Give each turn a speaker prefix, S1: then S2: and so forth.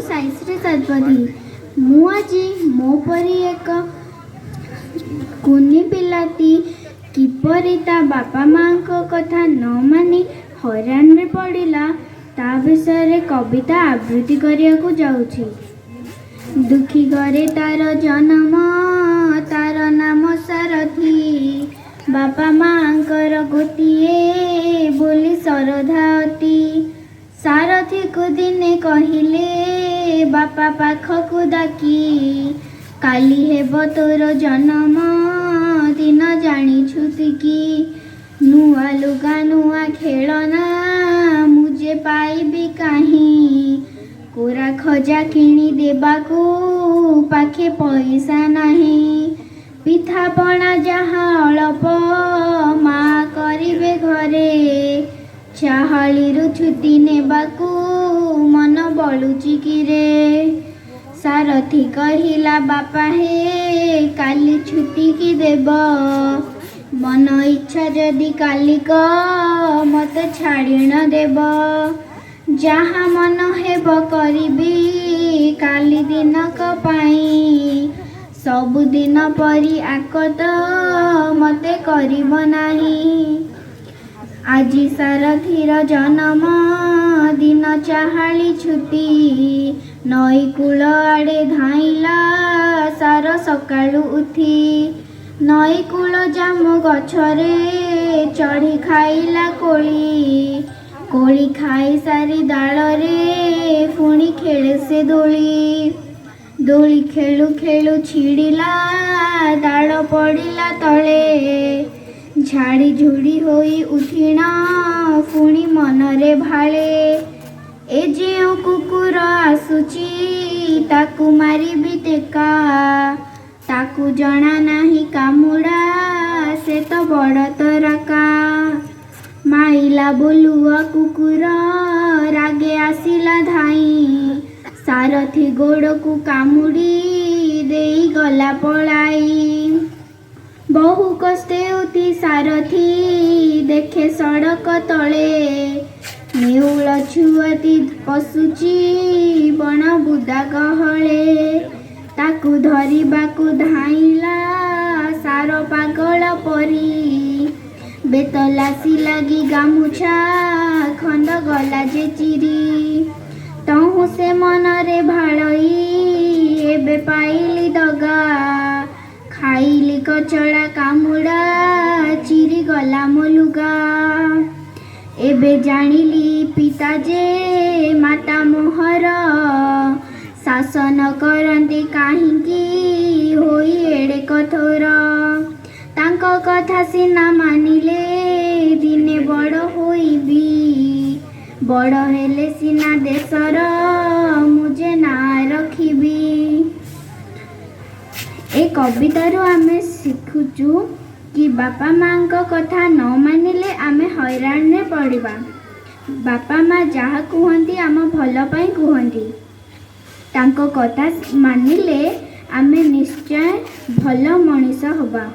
S1: साईश्री सतपथी मु आज मो परी एक कुनी पिलाटी किपरि ता बापा माँ को कथा न मानी हैरान रे पड़िला ता विषय कविता आवृत्ति करिया को जाउछि। दुखी घरे तार जन्म तार नाम सारथी बापा माँकर गोटिए बोली सरधा अति सारथी को दिने कहिले बापा पाखकु डाकी काली हेब तोर जन्म दिन जानिछु कि नुआ लुगा नुआ खेलना मुझे पाइबी काहीं कोरा खजा किणी देबाकू पाखे पैसा नहीं पिठा पणा जहाँ अल्प माँ करिबे घरे चाहलीरु छुट्टी नेबाकू मन बलुची कि रे सारथी कहिला बापा हे काली छुट्टी की देब मन इच्छा जदि कालिक मत छाड़ी न देब जहाँ मन हेब करिबी काली दिनक पाई सबुदिन परी आकत मते करिब नाही आजी सारथीर जन्म दिन चाहाली छुट्टी नई कूल आड़े धाइला सार सकाळु उठी नई कूल जामु गछरे चढ़ी खाइला कोली कोली खाई सारी डाल रे पुणी खेले से दोली दोली खेलु खेलु छिड़िला डाल पड़िला तले झाड़ी झुड़ी होई उठिना पुणी मनरे भाले ए जो कुकुर आसुची ताकू मारिबी टेका ताकू जना नाही कामुड़ा से तो बड़ तराका माइला बोलुआ कुकुर रागे आसिला धाई सारथी गोड़ को कामुड़ी देई गला पलाई बहु कष्टे उठी सारथी देखे सड़क तले नेउल छुआती पशुची बण बुदा गहले ताकू धरिबाकू धाइला सार पागल परी बेतलासी लगी गामुछा खंड गला जे चिरी तहु से मनरे भाड़ई एबे पाइली दगा खाइली कचड़ा कामुड़ा चिरी गला मोलुगा एबे जानिली पिता जे माता मोहर शासन करती काहींकी होई एड़े कठोर तांको कथा सिना मानिले दिने बड़ होइबी बड़ हेले सिना देशर मुझे ना रखिबी। ए कवितारू आमे शिखुचु कि बापा माँ को कथा न मानिले आमे हैरान रे पड़िबा बापा माँ जहाँ कहती आम भल पाई कहती तांको कथा मानिले आमे निश्चय भल मनीष हबा।